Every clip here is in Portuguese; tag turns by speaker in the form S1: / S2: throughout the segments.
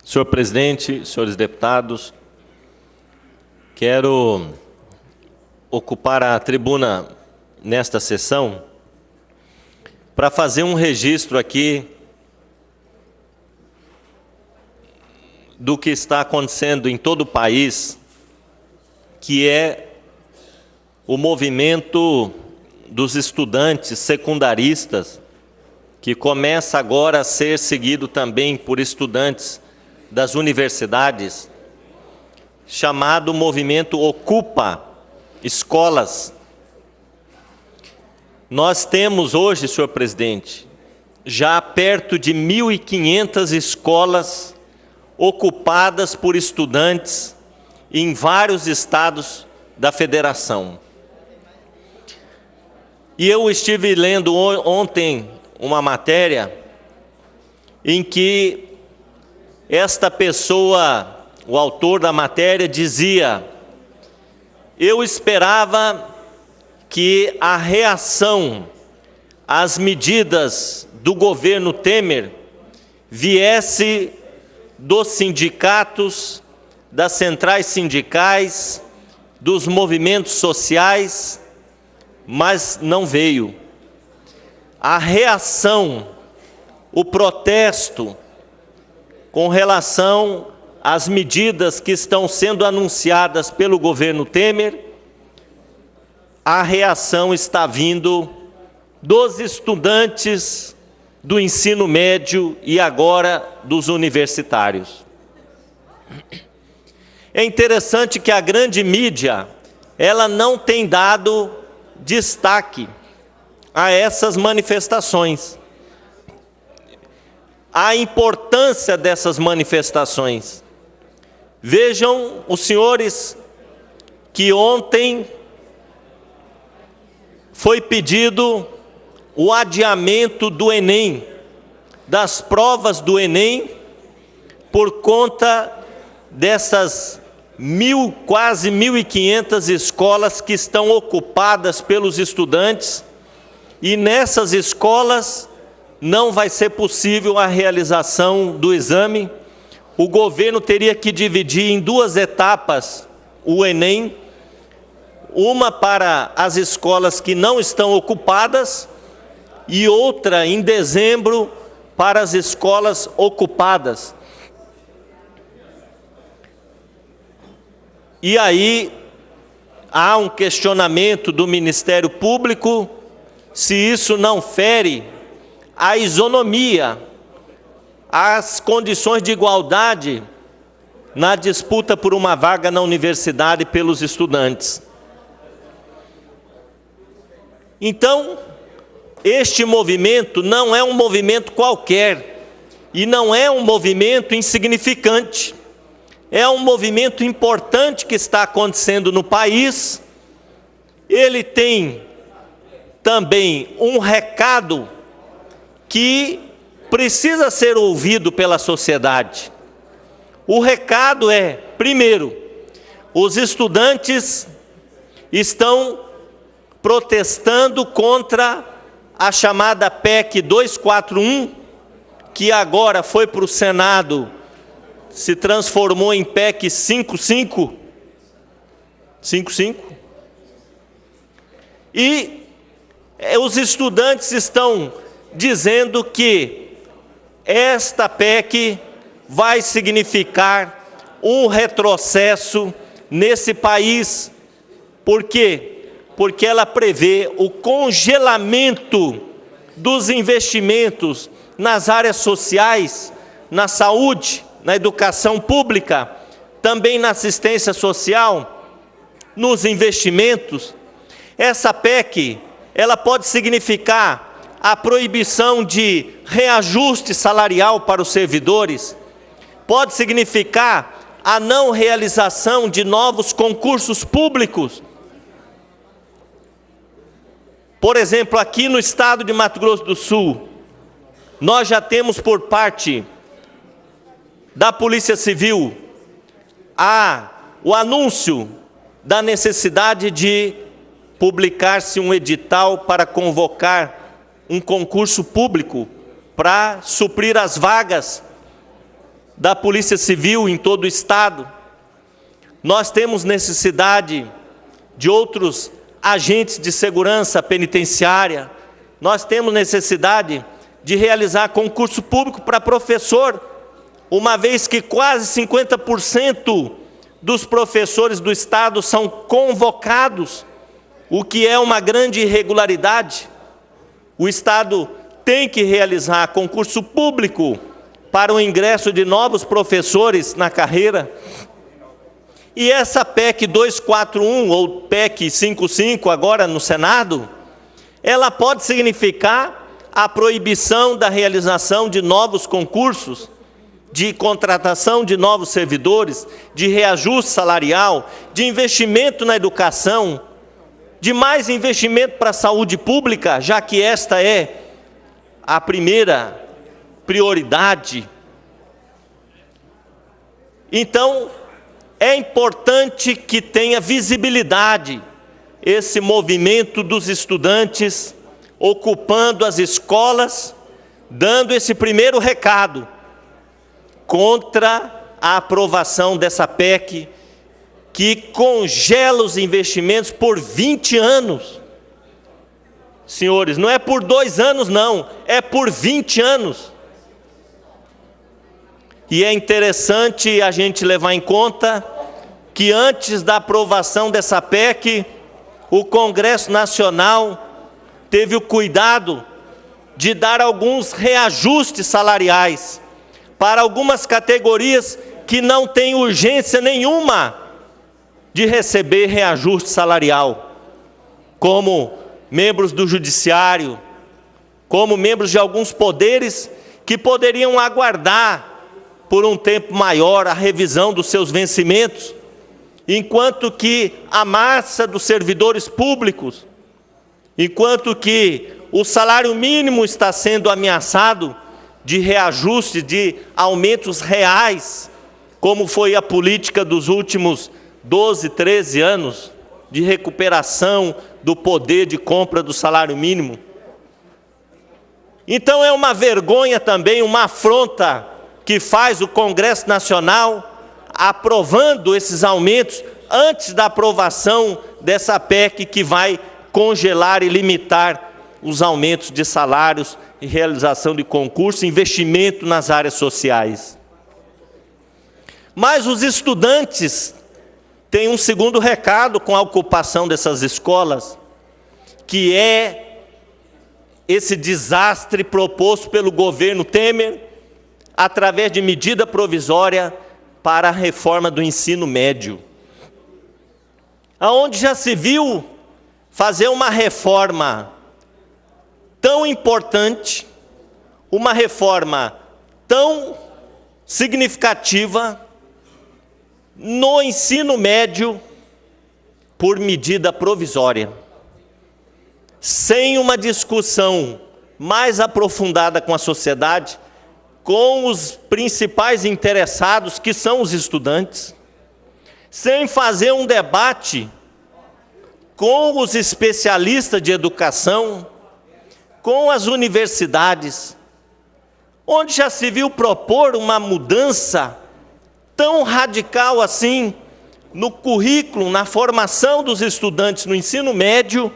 S1: Senhor presidente, senhores deputados, quero ocupar a tribuna nesta sessão para fazer um registro aqui do que está acontecendo em todo o país, que é o movimento dos estudantes secundaristas, que começa agora a ser seguido também por estudantes das universidades, chamado movimento Ocupa Escolas. Nós temos hoje, senhor presidente, já perto de 1.500 escolas ocupadas por estudantes em vários estados da federação. E eu estive lendo ontem uma matéria em que esta pessoa, o autor da matéria, dizia: eu esperava que a reação às medidas do governo Temer viesse dos sindicatos, das centrais sindicais, dos movimentos sociais, mas não veio. A reação, o protesto com relação às medidas que estão sendo anunciadas pelo governo Temer, a reação está vindo dos estudantes do ensino médio e agora dos universitários. É interessante que a grande mídia, ela não tem dado destaque a essas manifestações, a importância dessas manifestações. Vejam os senhores que ontem foi pedido o adiamento do Enem, das provas do Enem, por conta dessas quase 1.500 escolas que estão ocupadas pelos estudantes, e nessas escolas não vai ser possível a realização do exame. O governo teria que dividir em duas etapas o Enem, uma para as escolas que não estão ocupadas e outra em dezembro para as escolas ocupadas. E aí há um questionamento do Ministério Público se isso não fere a isonomia, as condições de igualdade na disputa por uma vaga na universidade pelos estudantes. Então, este movimento não é um movimento qualquer e não é um movimento insignificante. É um movimento importante que está acontecendo no país. Ele tem também um recado que precisa ser ouvido pela sociedade. O recado é, primeiro, os estudantes estão protestando contra a chamada PEC 241, que agora foi para o Senado, se transformou em PEC 55. E os estudantes estão dizendo que esta PEC vai significar um retrocesso nesse país. Por quê? Porque ela prevê o congelamento dos investimentos nas áreas sociais, na saúde, na educação pública, também na assistência social, nos investimentos. Essa PEC, ela pode significar a proibição de reajuste salarial para os servidores, pode significar a não realização de novos concursos públicos. Por exemplo, aqui no estado de Mato Grosso do Sul, nós já temos por parte da Polícia Civil o anúncio da necessidade de publicar-se um edital para convocar um concurso público para suprir as vagas da Polícia Civil em todo o Estado. Nós temos necessidade de outros agentes de segurança penitenciária. Nós temos necessidade de realizar concurso público para professor, uma vez que quase 50% dos professores do Estado são convocados, o que é uma grande irregularidade. O Estado tem que realizar concurso público para o ingresso de novos professores na carreira. E essa PEC 241, ou PEC 55, agora no Senado, ela pode significar a proibição da realização de novos concursos, de contratação de novos servidores, de reajuste salarial, de investimento na educação, de mais investimento para a saúde pública, já que esta é a primeira prioridade. Então, é importante que tenha visibilidade esse movimento dos estudantes ocupando as escolas, dando esse primeiro recado contra a aprovação dessa PEC, que congela os investimentos por 20 anos. Senhores, não é por 2 anos não, é por 20 anos. E é interessante a gente levar em conta que antes da aprovação dessa PEC, o Congresso Nacional teve o cuidado de dar alguns reajustes salariais para algumas categorias que não têm urgência nenhuma de receber reajuste salarial, como membros do Judiciário, como membros de alguns poderes que poderiam aguardar por um tempo maior a revisão dos seus vencimentos, enquanto que a massa dos servidores públicos, enquanto que o salário mínimo está sendo ameaçado de reajuste, de aumentos reais, como foi a política dos últimos 12, 13 anos, de recuperação do poder de compra do salário mínimo. Então é uma vergonha também, uma afronta que faz o Congresso Nacional aprovando esses aumentos antes da aprovação dessa PEC que vai congelar e limitar os aumentos de salários e realização de concurso, investimento nas áreas sociais. Mas os estudantes têm um segundo recado com a ocupação dessas escolas, que é esse desastre proposto pelo governo Temer, através de medida provisória para a reforma do ensino médio, aonde já se viu fazer uma reforma tão importante, uma reforma tão significativa no ensino médio por medida provisória, sem uma discussão mais aprofundada com a sociedade, com os principais interessados, que são os estudantes, sem fazer um debate com os especialistas de educação, com as universidades, onde já se viu propor uma mudança tão radical assim no currículo, na formação dos estudantes no ensino médio,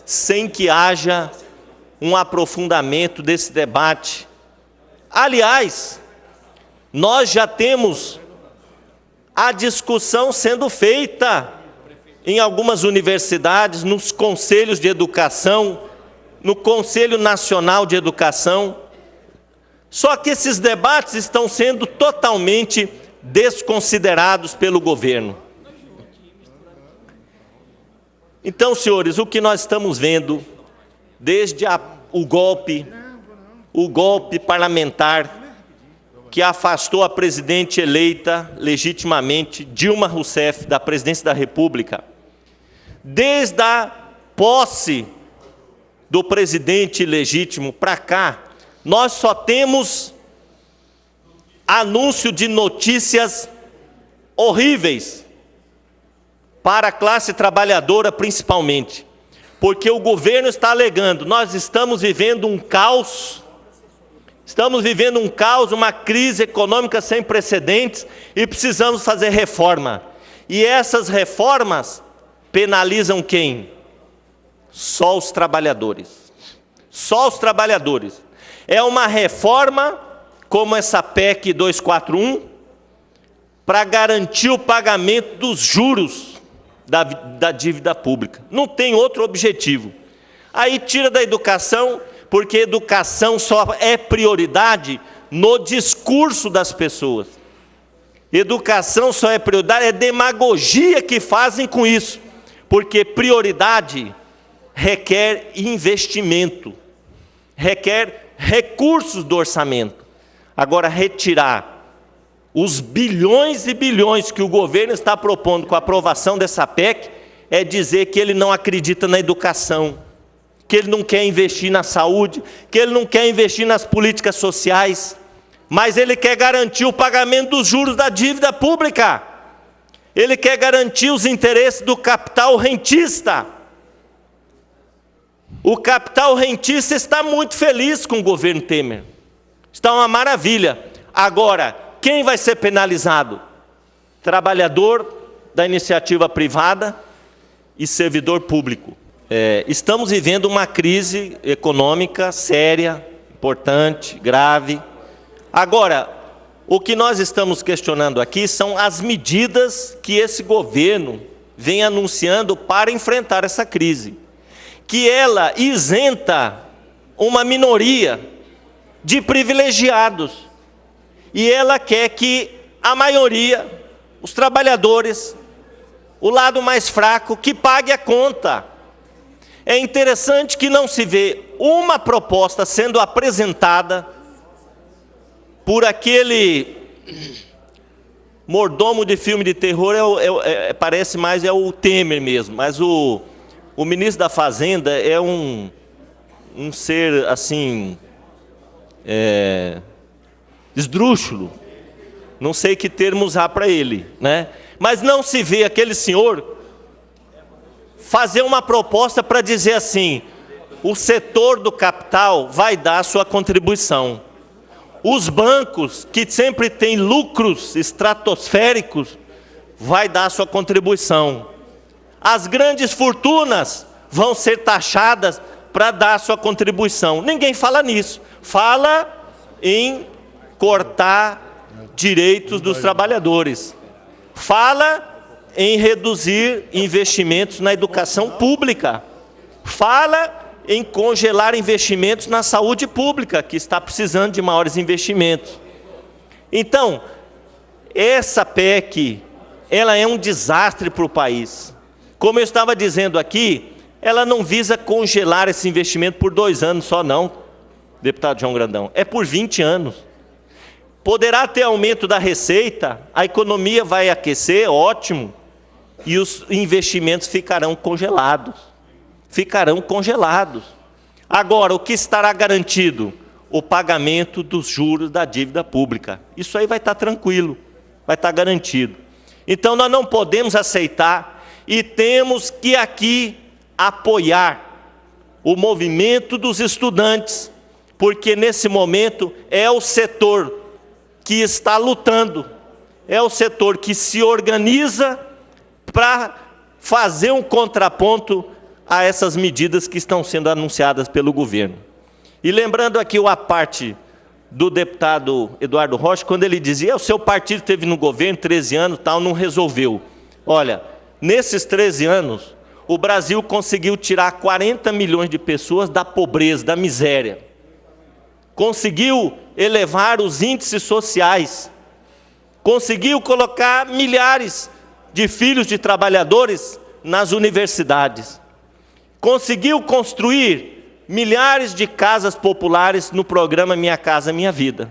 S1: sem que haja um aprofundamento desse debate. Aliás, nós já temos a discussão sendo feita em algumas universidades, nos conselhos de educação, no Conselho Nacional de Educação. Só que esses debates estão sendo totalmente desconsiderados pelo governo. Então, senhores, o que nós estamos vendo desde o golpe parlamentar que afastou a presidente eleita legitimamente, Dilma Rousseff, da presidência da República, desde a posse do presidente legítimo para cá, nós só temos anúncio de notícias horríveis para a classe trabalhadora principalmente, porque o governo está alegando: nós estamos vivendo um caos Estamos vivendo um caos, uma crise econômica sem precedentes e precisamos fazer reforma. E essas reformas penalizam quem? Só os trabalhadores. Só os trabalhadores. É uma reforma como essa PEC 241 para garantir o pagamento dos juros da dívida pública. Não tem outro objetivo. Aí tira da educação, porque educação só é prioridade no discurso das pessoas. Educação só é prioridade, é demagogia que fazem com isso, porque prioridade requer investimento, requer recursos do orçamento. Agora, retirar os bilhões e bilhões que o governo está propondo com a aprovação dessa PEC é dizer que ele não acredita na educação, que ele não quer investir na saúde, que ele não quer investir nas políticas sociais, mas ele quer garantir o pagamento dos juros da dívida pública. Ele quer garantir os interesses do capital rentista. O capital rentista está muito feliz com o governo Temer. Está uma maravilha. Agora, quem vai ser penalizado? Trabalhador da iniciativa privada e servidor público. Estamos vivendo uma crise econômica séria, importante, grave. Agora, o que nós estamos questionando aqui são as medidas que esse governo vem anunciando para enfrentar essa crise. Que ela isenta uma minoria de privilegiados. E ela quer que a maioria, os trabalhadores, o lado mais fraco, que pague a conta. É interessante que não se vê uma proposta sendo apresentada por aquele mordomo de filme de terror, parece mais o Temer mesmo, mas o ministro da Fazenda é um ser assim, esdrúxulo, não sei que termo usar para ele, né? Mas não se vê aquele senhor fazer uma proposta para dizer assim, o setor do capital vai dar a sua contribuição. Os bancos, que sempre têm lucros estratosféricos, vai dar a sua contribuição. As grandes fortunas vão ser taxadas para dar a sua contribuição. Ninguém fala nisso. Fala em cortar direitos dos trabalhadores. Fala em reduzir investimentos na educação pública. Fala em congelar investimentos na saúde pública, que está precisando de maiores investimentos. Então, essa PEC, ela é um desastre para o país. Como eu estava dizendo aqui, ela não visa congelar esse investimento por 2 anos só não, deputado João Grandão, é por 20 anos. Poderá ter aumento da receita, a economia vai aquecer, ótimo, e os investimentos ficarão congelados. Ficarão congelados. Agora, o que estará garantido? O pagamento dos juros da dívida pública. Isso aí vai estar tranquilo, vai estar garantido. Então, nós não podemos aceitar e temos que aqui apoiar o movimento dos estudantes, porque nesse momento é o setor que está lutando, é o setor que se organiza para fazer um contraponto a essas medidas que estão sendo anunciadas pelo governo. E lembrando aqui a parte do deputado Eduardo Rocha, quando ele dizia, o seu partido esteve no governo 13 anos, tal, não resolveu. Olha, nesses 13 anos, o Brasil conseguiu tirar 40 milhões de pessoas da pobreza, da miséria. Conseguiu elevar os índices sociais. Conseguiu colocar milhares de filhos de trabalhadores nas universidades. Conseguiu construir milhares de casas populares no programa Minha Casa Minha Vida.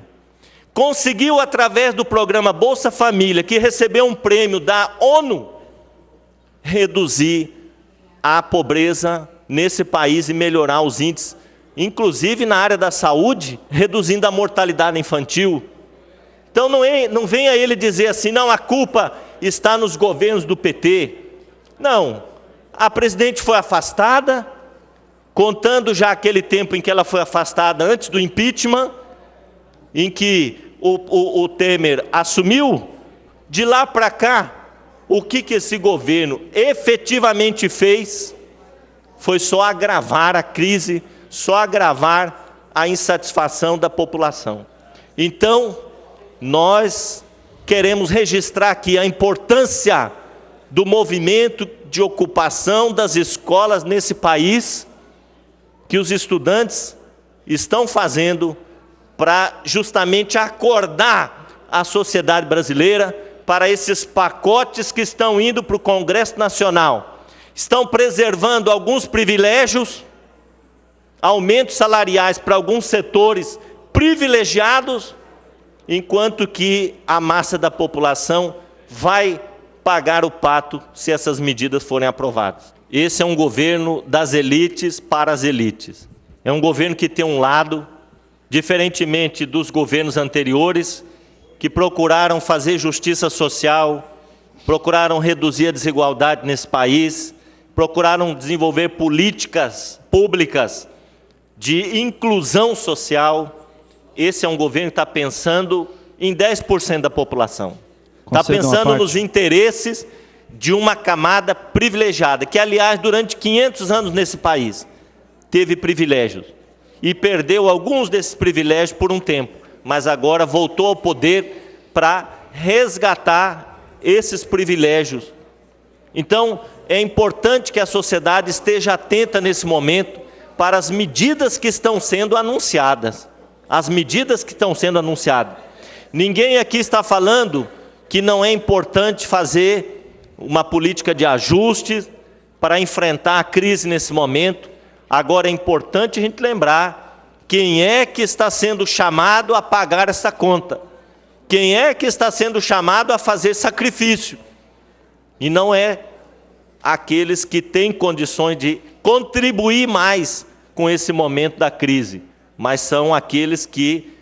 S1: Conseguiu, através do programa Bolsa Família, que recebeu um prêmio da ONU, reduzir a pobreza nesse país e melhorar os índices, inclusive na área da saúde, reduzindo a mortalidade infantil. Então não venha ele dizer assim, não, a culpa está nos governos do PT. Não, a presidente foi afastada, contando já aquele tempo em que ela foi afastada antes do impeachment, em que o Temer assumiu, de lá para cá, o que esse governo efetivamente fez foi só agravar a crise, só agravar a insatisfação da população. Então, nós queremos registrar aqui a importância do movimento de ocupação das escolas nesse país, que os estudantes estão fazendo para justamente acordar a sociedade brasileira para esses pacotes que estão indo para o Congresso Nacional. Estão preservando alguns privilégios, aumentos salariais para alguns setores privilegiados, enquanto que a massa da população vai pagar o pato se essas medidas forem aprovadas. Esse é um governo das elites para as elites. É um governo que tem um lado, diferentemente dos governos anteriores, que procuraram fazer justiça social, procuraram reduzir a desigualdade nesse país, procuraram desenvolver políticas públicas de inclusão social. Esse é um governo que está pensando em 10% da população. Está pensando nos interesses de uma camada privilegiada, que, aliás, durante 500 anos nesse país, teve privilégios e perdeu alguns desses privilégios por um tempo, mas agora voltou ao poder para resgatar esses privilégios. Então, é importante que a sociedade esteja atenta nesse momento para as medidas que estão sendo anunciadas. As medidas que estão sendo anunciadas. Ninguém aqui está falando que não é importante fazer uma política de ajuste para enfrentar a crise nesse momento. Agora é importante a gente lembrar quem é que está sendo chamado a pagar essa conta. Quem é que está sendo chamado a fazer sacrifício. E não é aqueles que têm condições de contribuir mais com esse momento da crise, mas são aqueles que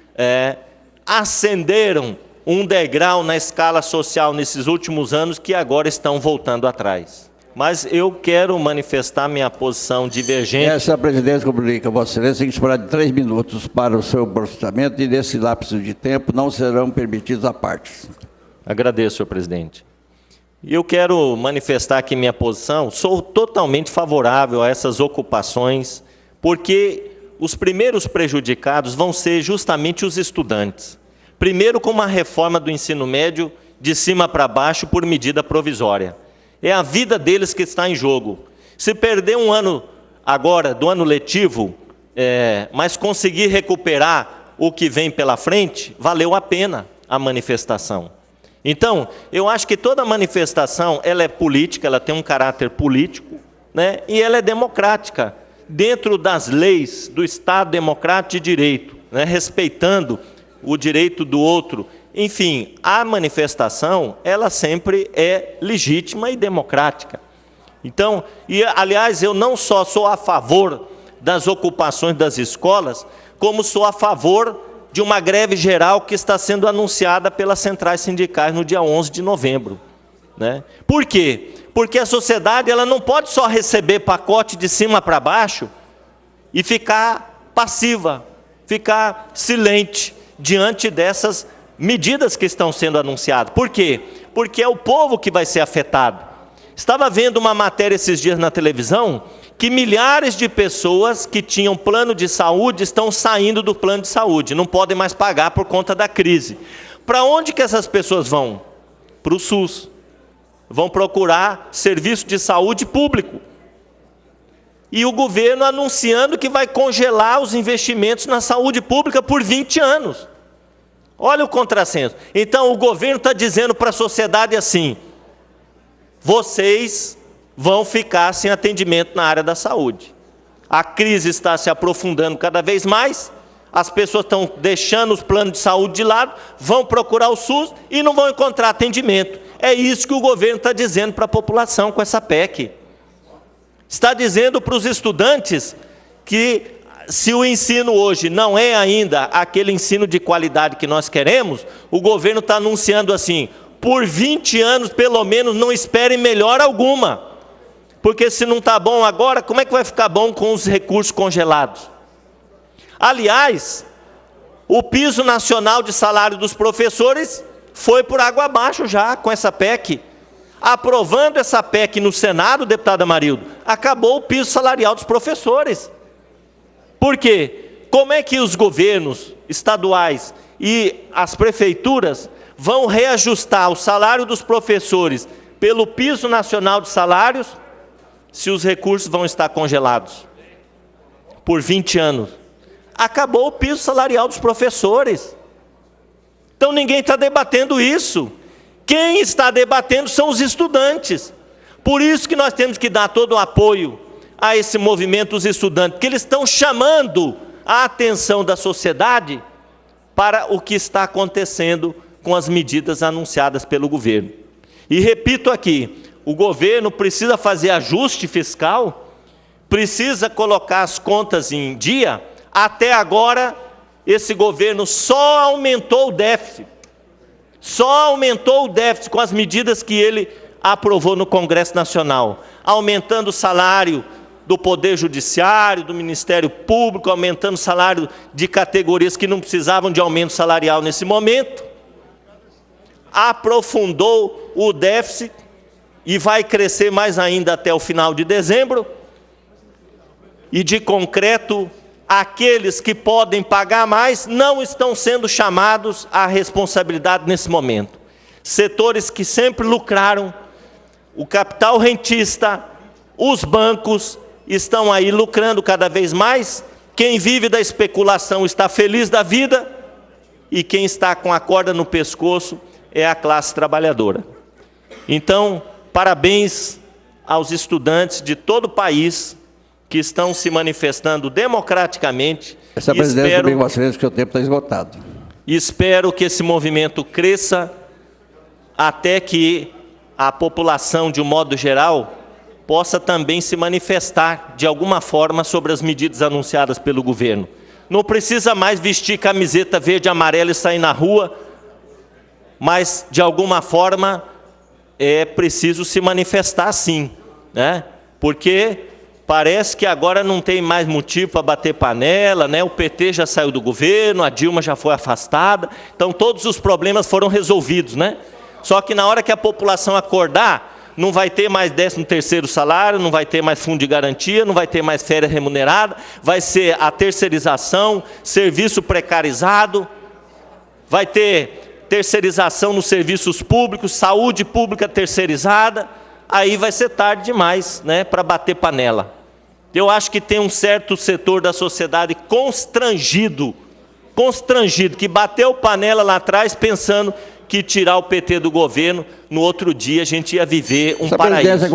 S1: ascenderam um degrau na escala social nesses últimos anos, que agora estão voltando atrás. Mas eu quero manifestar minha posição divergente.
S2: Essa presidência comunica, Vossa Excelência, tem que esperar de 3 minutos para o seu pronunciamento, e nesse lapso de tempo não serão permitidos apartes.
S1: Agradeço, senhor presidente. E eu quero manifestar aqui minha posição. Sou totalmente favorável a essas ocupações, porque os primeiros prejudicados vão ser justamente os estudantes. Primeiro, com uma reforma do ensino médio de cima para baixo por medida provisória. É a vida deles que está em jogo. Se perder um ano agora, do ano letivo, mas conseguir recuperar o que vem pela frente, valeu a pena a manifestação. Então, eu acho que toda manifestação, ela é política, ela tem um caráter político, né, e ela é democrática, dentro das leis do Estado democrático de direito, né, respeitando o direito do outro. Enfim, a manifestação, ela sempre é legítima e democrática. Então, e aliás, eu não só sou a favor das ocupações das escolas, como sou a favor de uma greve geral que está sendo anunciada pelas centrais sindicais no dia 11 de novembro. Né? Por quê? Porque a sociedade, ela não pode só receber pacote de cima para baixo e ficar passiva, ficar silente diante dessas medidas que estão sendo anunciadas. Por quê? Porque é o povo que vai ser afetado. Estava vendo uma matéria esses dias na televisão que milhares de pessoas que tinham plano de saúde estão saindo do plano de saúde, não podem mais pagar por conta da crise. Para onde que essas pessoas vão? Para o SUS. Vão procurar serviço de saúde público. E o governo anunciando que vai congelar os investimentos na saúde pública por 20 anos. Olha o contrassenso. Então o governo está dizendo para a sociedade assim: vocês vão ficar sem atendimento na área da saúde. A crise está se aprofundando cada vez mais, as pessoas estão deixando os planos de saúde de lado, vão procurar o SUS e não vão encontrar atendimento. É isso que o governo está dizendo para a população com essa PEC. Está dizendo para os estudantes que, se o ensino hoje não é ainda aquele ensino de qualidade que nós queremos, o governo está anunciando assim: por 20 anos, pelo menos, não esperem melhora alguma. Porque se não está bom agora, como é que vai ficar bom com os recursos congelados? Aliás, O piso nacional de salário dos professores foi por água abaixo já com essa PEC. Aprovando essa PEC no Senado, deputado Amarildo, acabou o piso salarial dos professores. Por quê? Como é que os governos estaduais e as prefeituras vão reajustar o salário dos professores pelo piso nacional de salários se os recursos vão estar congelados por 20 anos? Acabou o piso salarial dos professores. Então ninguém está debatendo isso. Quem está debatendo são os estudantes. Por isso que nós temos que dar todo o apoio a esse movimento dos estudantes, porque eles estão chamando a atenção da sociedade para o que está acontecendo com as medidas anunciadas pelo governo. E repito aqui, o governo precisa fazer ajuste fiscal, precisa colocar as contas em dia. Até agora, esse governo só aumentou o déficit. Só aumentou o déficit com as medidas que ele aprovou no Congresso Nacional, aumentando o salário do Poder Judiciário, do Ministério Público, aumentando o salário de categorias que não precisavam de aumento salarial nesse momento, aprofundou o déficit e vai crescer mais ainda até o final de dezembro, e de concreto, aqueles que podem pagar mais não estão sendo chamados à responsabilidade nesse momento. Setores que sempre lucraram, o capital rentista, os bancos, estão aí lucrando cada vez mais. Quem vive da especulação está feliz da vida, e quem está com a corda no pescoço é a classe trabalhadora. Então, parabéns aos estudantes de todo o país que estão se manifestando democraticamente.
S2: Essa presidência do Vossa Excelência, que o tempo está esgotado.
S1: Espero que esse movimento cresça até que a população, de um modo geral, possa também se manifestar de alguma forma sobre as medidas anunciadas pelo governo. Não precisa mais vestir camiseta verde e amarela e sair na rua, mas de alguma forma é preciso se manifestar sim, né? Porque parece que agora não tem mais motivo para bater panela, né? O PT já saiu do governo, a Dilma já foi afastada, então todos os problemas foram resolvidos, né? Só que na hora que a população acordar, não vai ter mais 13º salário, não vai ter mais fundo de garantia, não vai ter mais férias remunerada, vai ser a terceirização, serviço precarizado, vai ter terceirização nos serviços públicos, saúde pública terceirizada, aí vai ser tarde demais, né, para bater panela. Eu acho que tem um certo setor da sociedade constrangido, que bateu panela lá atrás pensando que tirar o PT do governo, no outro dia a gente ia viver um paraíso.